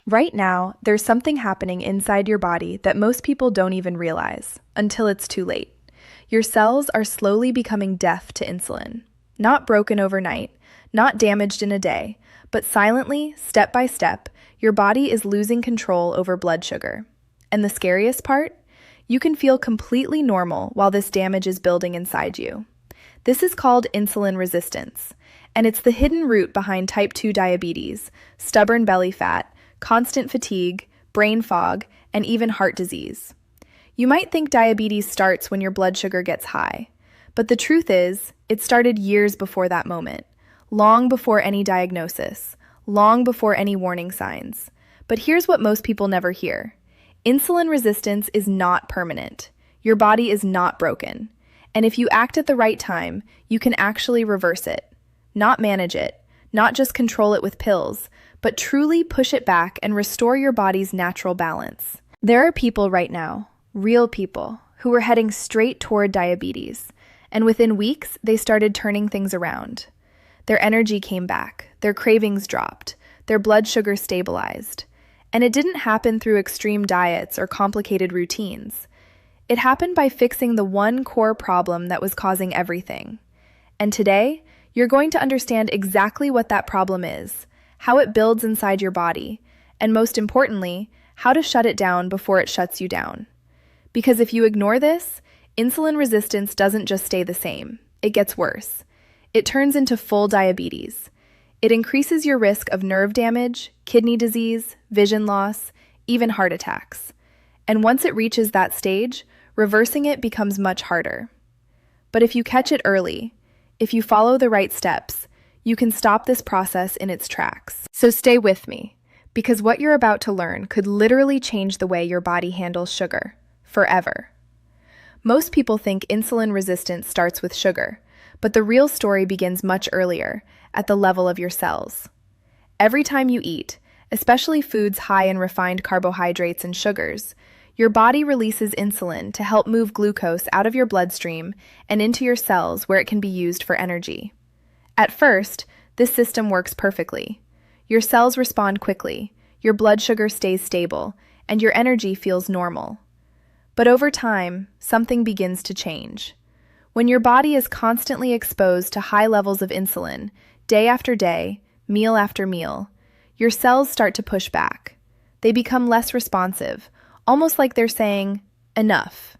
Right now, there's something happening inside your body that most people don't even realize until it's too late. Your cells are slowly becoming deaf to insulin. Not broken overnight, not damaged in a day, but silently, step by step, your body is losing control over blood sugar. And the scariest part? You can feel completely normal while this damage is building inside you. This is called insulin resistance, and it's the hidden root behind type 2 diabetes, stubborn belly fat, constant fatigue, brain fog, and even heart disease. You might think diabetes starts when your blood sugar gets high, but the truth is, it started years before that moment, long before any diagnosis, long before any warning signs. But here's what most people never hear. Insulin resistance is not permanent. Your body is not broken. And if you act at the right time, you can actually reverse it. Not manage it, not just control it with pills, but truly push it back and restore your body's natural balance. There are people right now, real people, who are heading straight toward diabetes, and within weeks, they started turning things around. Their energy came back, their cravings dropped, their blood sugar stabilized. And it didn't happen through extreme diets or complicated routines. It happened by fixing the one core problem that was causing everything. And today, you're going to understand exactly what that problem is, how it builds inside your body, and most importantly, how to shut it down before it shuts you down. Because if you ignore this, insulin resistance doesn't just stay the same, it gets worse. It turns into full diabetes. It increases your risk of nerve damage, kidney disease, vision loss, even heart attacks. And once it reaches that stage, reversing it becomes much harder. But if you catch it early, if you follow the right steps, you can stop this process in its tracks. So stay with me, because what you're about to learn could literally change the way your body handles sugar, forever. Most people think insulin resistance starts with sugar, but the real story begins much earlier, at the level of your cells. Every time you eat, especially foods high in refined carbohydrates and sugars, your body releases insulin to help move glucose out of your bloodstream and into your cells where it can be used for energy. At first, this system works perfectly. Your cells respond quickly, your blood sugar stays stable, and your energy feels normal. But over time, something begins to change. When your body is constantly exposed to high levels of insulin, day after day, meal after meal, your cells start to push back. They become less responsive, almost like they're saying, enough.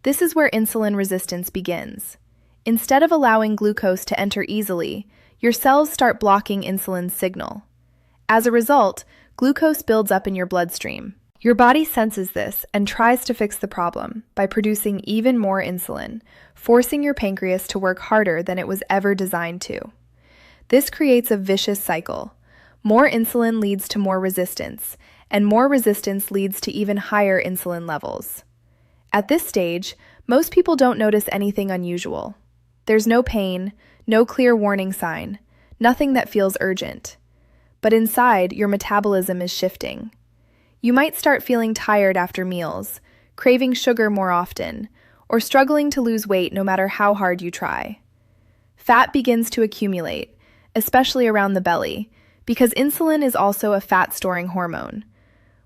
This is where insulin resistance begins. Instead of allowing glucose to enter easily, your cells start blocking insulin's signal. As a result, glucose builds up in your bloodstream. Your body senses this and tries to fix the problem by producing even more insulin, forcing your pancreas to work harder than it was ever designed to. This creates a vicious cycle. More insulin leads to more resistance, and more resistance leads to even higher insulin levels. At this stage, most people don't notice anything unusual. There's no pain, no clear warning sign, nothing that feels urgent. But inside, your metabolism is shifting. You might start feeling tired after meals, craving sugar more often, or struggling to lose weight no matter how hard you try. Fat begins to accumulate, especially around the belly, because insulin is also a fat-storing hormone.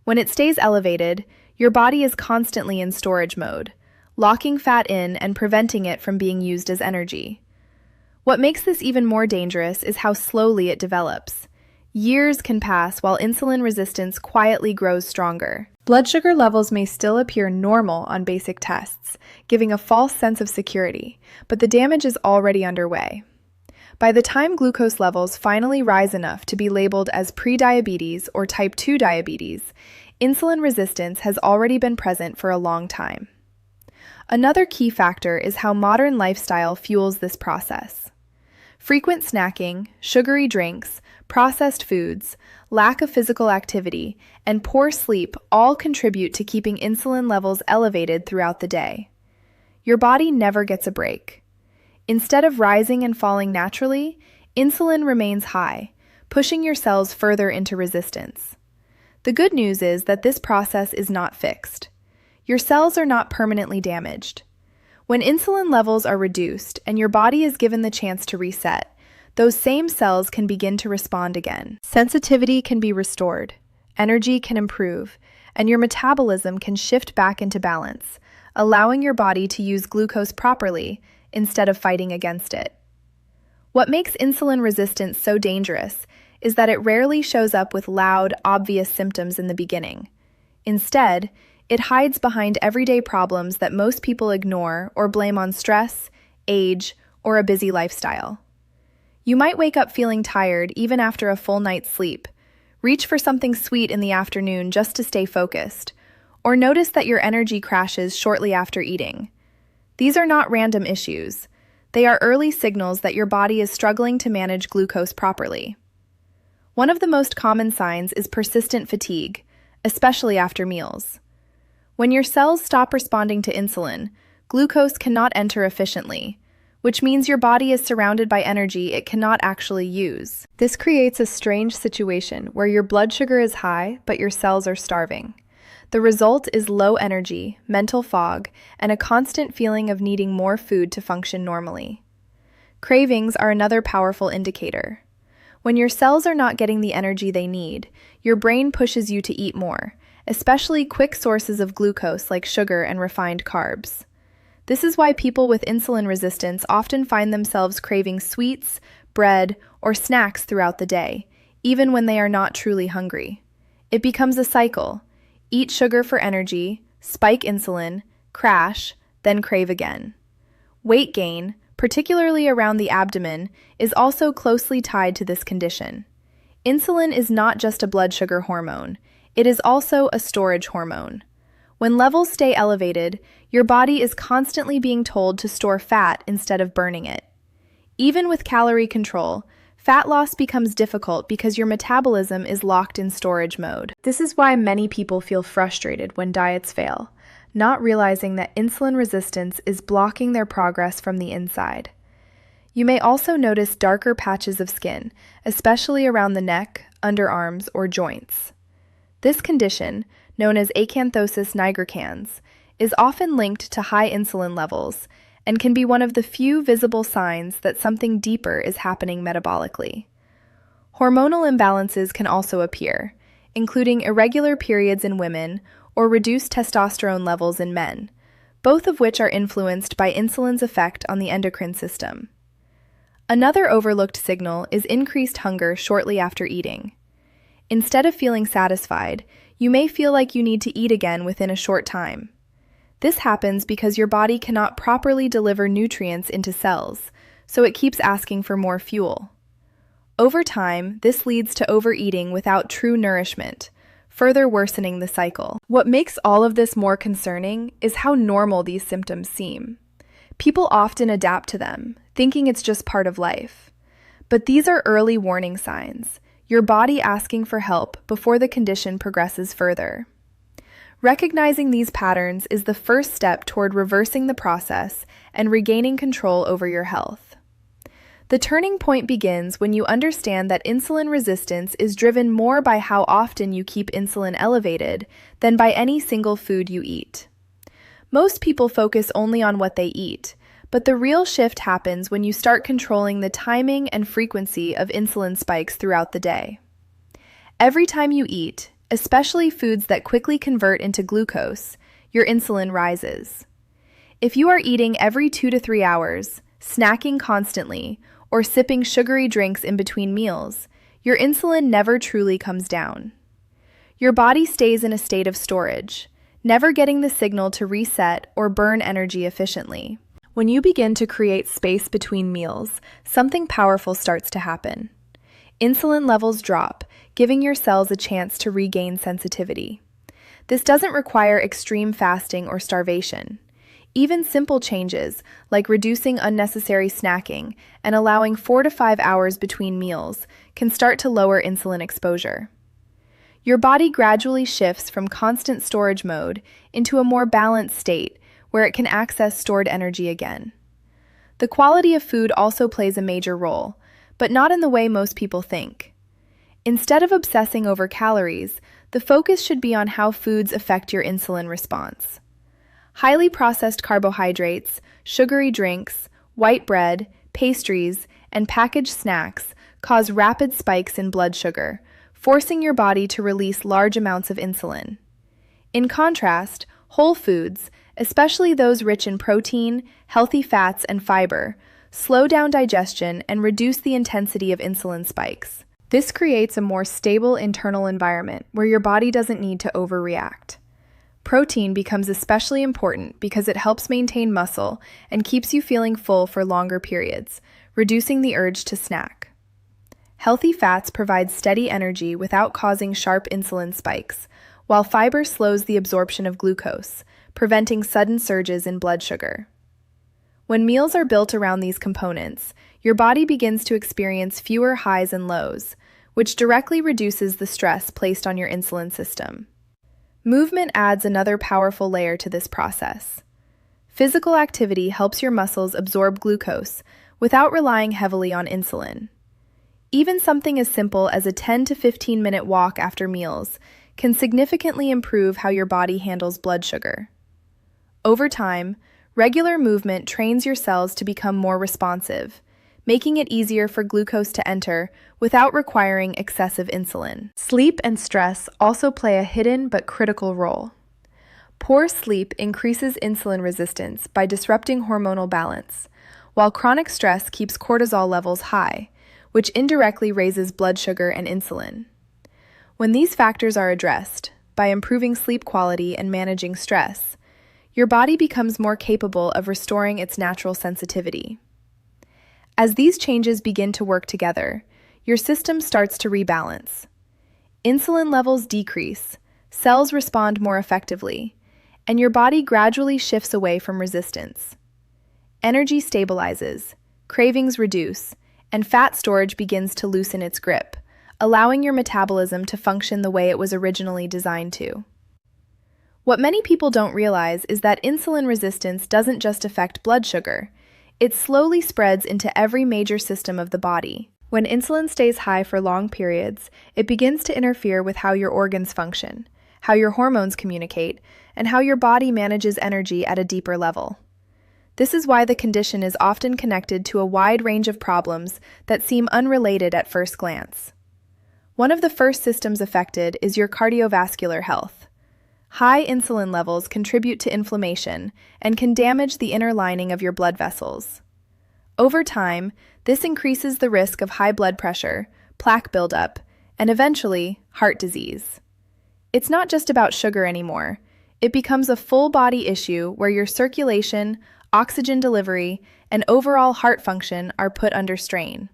When it stays elevated, your body is constantly in storage mode, locking fat in and preventing it from being used as energy. What makes this even more dangerous is how slowly it develops. Years can pass while insulin resistance quietly grows stronger. Blood sugar levels may still appear normal on basic tests, giving a false sense of security, but the damage is already underway. By the time glucose levels finally rise enough to be labeled as prediabetes or type 2 diabetes, insulin resistance has already been present for a long time. Another key factor is how modern lifestyle fuels this process. Frequent snacking, sugary drinks, processed foods, lack of physical activity, and poor sleep all contribute to keeping insulin levels elevated throughout the day. Your body never gets a break. Instead of rising and falling naturally, insulin remains high, pushing your cells further into resistance. The good news is that this process is not fixed. Your cells are not permanently damaged. When insulin levels are reduced and your body is given the chance to reset, those same cells can begin to respond again. Sensitivity can be restored. energy can improve, and your metabolism can shift back into balance, allowing your body to use glucose properly instead of fighting against it. What makes insulin resistance so dangerous is that it rarely shows up with loud, obvious symptoms in the beginning. Instead, it hides behind everyday problems that most people ignore or blame on stress, age, or a busy lifestyle. You might wake up feeling tired even after a full night's sleep, reach for something sweet in the afternoon just to stay focused, or notice that your energy crashes shortly after eating. These are not random issues. They are early signals that your body is struggling to manage glucose properly. One of the most common signs is persistent fatigue, especially after meals. When your cells stop responding to insulin, glucose cannot enter efficiently, which means your body is surrounded by energy it cannot actually use. This creates a strange situation where your blood sugar is high, but your cells are starving. The result is low energy, mental fog, and a constant feeling of needing more food to function normally. Cravings are another powerful indicator. When your cells are not getting the energy they need, your brain pushes you to eat more, especially quick sources of glucose like sugar and refined carbs. This is why people with insulin resistance often find themselves craving sweets, bread, or snacks throughout the day, even when they are not truly hungry. It becomes a cycle. Eat sugar for energy, spike insulin, crash, then crave again. Weight gain, particularly around the abdomen, is also closely tied to this condition. Insulin is not just a blood sugar hormone, it is also a storage hormone. When levels stay elevated, your body is constantly being told to store fat instead of burning it. Even with calorie control, fat loss becomes difficult because your metabolism is locked in storage mode. This is why many people feel frustrated when diets fail, not realizing that insulin resistance is blocking their progress from the inside. You may also notice darker patches of skin, especially around the neck, underarms, or joints. This condition, known as acanthosis nigricans, is often linked to high insulin levels and can be one of the few visible signs that something deeper is happening metabolically. Hormonal imbalances can also appear, including irregular periods in women or reduced testosterone levels in men, both of which are influenced by insulin's effect on the endocrine system. Another overlooked signal is increased hunger shortly after eating. Instead of feeling satisfied, you may feel like you need to eat again within a short time. This happens because your body cannot properly deliver nutrients into cells, so it keeps asking for more fuel. Over time, this leads to overeating without true nourishment, further worsening the cycle. What makes all of this more concerning is how normal these symptoms seem. People often adapt to them, thinking it's just part of life. But these are early warning signs, your body asking for help before the condition progresses further. Recognizing these patterns is the first step toward reversing the process and regaining control over your health. The turning point begins when you understand that insulin resistance is driven more by how often you keep insulin elevated than by any single food you eat. Most people focus only on what they eat, but the real shift happens when you start controlling the timing and frequency of insulin spikes throughout the day. Every time you eat, especially foods that quickly convert into glucose, your insulin rises. If you are eating every 2 to 3 hours, snacking constantly, or sipping sugary drinks in between meals, your insulin never truly comes down. Your body stays in a state of storage, never getting the signal to reset or burn energy efficiently. When you begin to create space between meals, something powerful starts to happen. Insulin levels drop, giving your cells a chance to regain sensitivity. This doesn't require extreme fasting or starvation. Even simple changes, like reducing unnecessary snacking and allowing 4 to 5 hours between meals, can start to lower insulin exposure. Your body gradually shifts from constant storage mode into a more balanced state where it can access stored energy again. The quality of food also plays a major role, but not in the way most people think. Instead of obsessing over calories, the focus should be on how foods affect your insulin response. Highly processed carbohydrates, sugary drinks, white bread, pastries, and packaged snacks cause rapid spikes in blood sugar, forcing your body to release large amounts of insulin. In contrast, whole foods, especially those rich in protein, healthy fats, and fiber, slow down digestion and reduce the intensity of insulin spikes. This creates a more stable internal environment where your body doesn't need to overreact. Protein becomes especially important because it helps maintain muscle and keeps you feeling full for longer periods, reducing the urge to snack. Healthy fats provide steady energy without causing sharp insulin spikes, while fiber slows the absorption of glucose, preventing sudden surges in blood sugar. When meals are built around these components, your body begins to experience fewer highs and lows, which directly reduces the stress placed on your insulin system. Movement adds another powerful layer to this process. Physical activity helps your muscles absorb glucose without relying heavily on insulin. Even something as simple as a 10 to 15-minute walk after meals can significantly improve how your body handles blood sugar. Over time, regular movement trains your cells to become more responsive, making it easier for glucose to enter without requiring excessive insulin. Sleep and stress also play a hidden but critical role. Poor sleep increases insulin resistance by disrupting hormonal balance, while chronic stress keeps cortisol levels high, which indirectly raises blood sugar and insulin. When these factors are addressed, by improving sleep quality and managing stress, your body becomes more capable of restoring its natural sensitivity. As these changes begin to work together, your system starts to rebalance. Insulin levels decrease, cells respond more effectively, and your body gradually shifts away from resistance. Energy stabilizes, cravings reduce, and fat storage begins to loosen its grip, allowing your metabolism to function the way it was originally designed to. What many people don't realize is that insulin resistance doesn't just affect blood sugar. It slowly spreads into every major system of the body. When insulin stays high for long periods, it begins to interfere with how your organs function, how your hormones communicate, and how your body manages energy at a deeper level. This is why the condition is often connected to a wide range of problems that seem unrelated at first glance. One of the first systems affected is your cardiovascular health. High insulin levels contribute to inflammation and can damage the inner lining of your blood vessels. Over time, this increases the risk of high blood pressure, plaque buildup, and eventually, heart disease. It's not just about sugar anymore. It becomes a full-body issue where your circulation, oxygen delivery, and overall heart function are put under strain.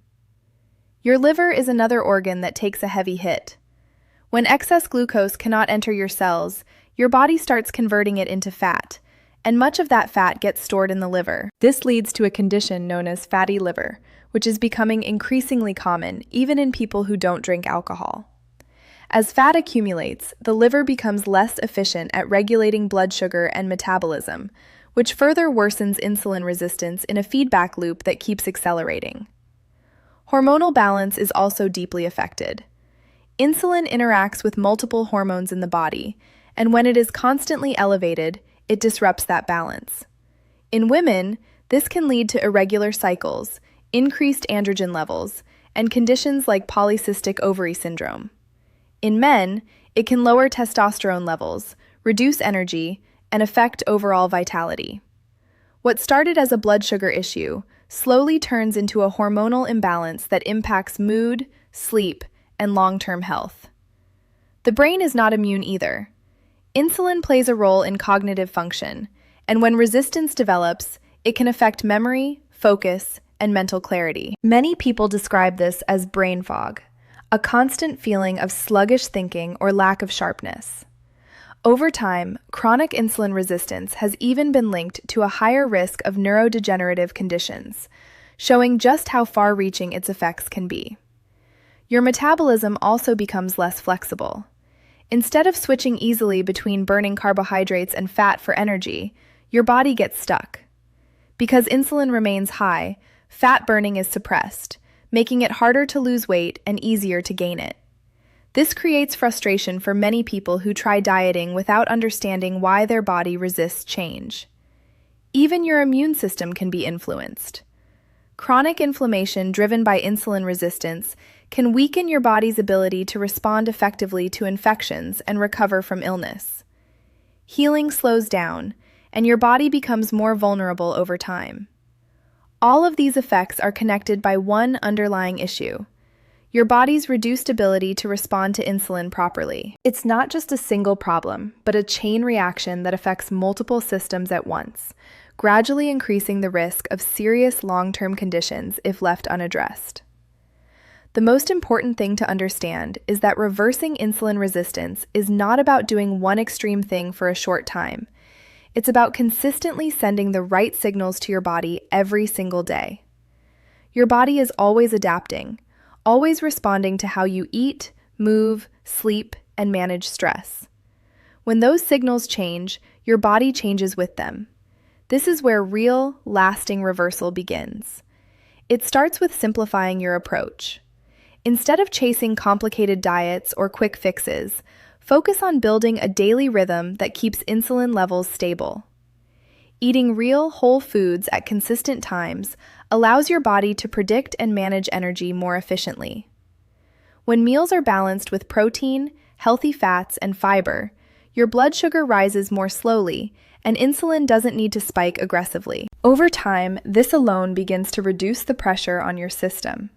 Your liver is another organ that takes a heavy hit. When excess glucose cannot enter your cells, your body starts converting it into fat, and much of that fat gets stored in the liver. This leads to a condition known as fatty liver, which is becoming increasingly common even in people who don't drink alcohol. As fat accumulates, the liver becomes less efficient at regulating blood sugar and metabolism, which further worsens insulin resistance in a feedback loop that keeps accelerating. Hormonal balance is also deeply affected. Insulin interacts with multiple hormones in the body, and when it is constantly elevated, it disrupts that balance. In women, this can lead to irregular cycles, increased androgen levels, and conditions like polycystic ovary syndrome. In men, it can lower testosterone levels, reduce energy, and affect overall vitality. What started as a blood sugar issue slowly turns into a hormonal imbalance that impacts mood, sleep, and long-term health. The brain is not immune either. Insulin plays a role in cognitive function, and when resistance develops, it can affect memory, focus, and mental clarity. Many people describe this as brain fog, a constant feeling of sluggish thinking or lack of sharpness. Over time, chronic insulin resistance has even been linked to a higher risk of neurodegenerative conditions, showing just how far-reaching its effects can be. Your metabolism also becomes less flexible. Instead of switching easily between burning carbohydrates and fat for energy, your body gets stuck. Because insulin remains high, fat burning is suppressed, making it harder to lose weight and easier to gain it. This creates frustration for many people who try dieting without understanding why their body resists change. Even your immune system can be influenced. Chronic inflammation driven by insulin resistance can weaken your body's ability to respond effectively to infections and recover from illness. Healing slows down, and your body becomes more vulnerable over time. All of these effects are connected by one underlying issue: your body's reduced ability to respond to insulin properly. It's not just a single problem, but a chain reaction that affects multiple systems at once, gradually increasing the risk of serious long-term conditions if left unaddressed. The most important thing to understand is that reversing insulin resistance is not about doing one extreme thing for a short time. It's about consistently sending the right signals to your body every single day. Your body is always adapting, always responding to how you eat, move, sleep, and manage stress. When those signals change, your body changes with them. This is where real, lasting reversal begins. It starts with simplifying your approach. Instead of chasing complicated diets or quick fixes, focus on building a daily rhythm that keeps insulin levels stable. Eating real, whole foods at consistent times allows your body to predict and manage energy more efficiently. When meals are balanced with protein, healthy fats, and fiber, your blood sugar rises more slowly, and insulin doesn't need to spike aggressively. Over time, this alone begins to reduce the pressure on your system.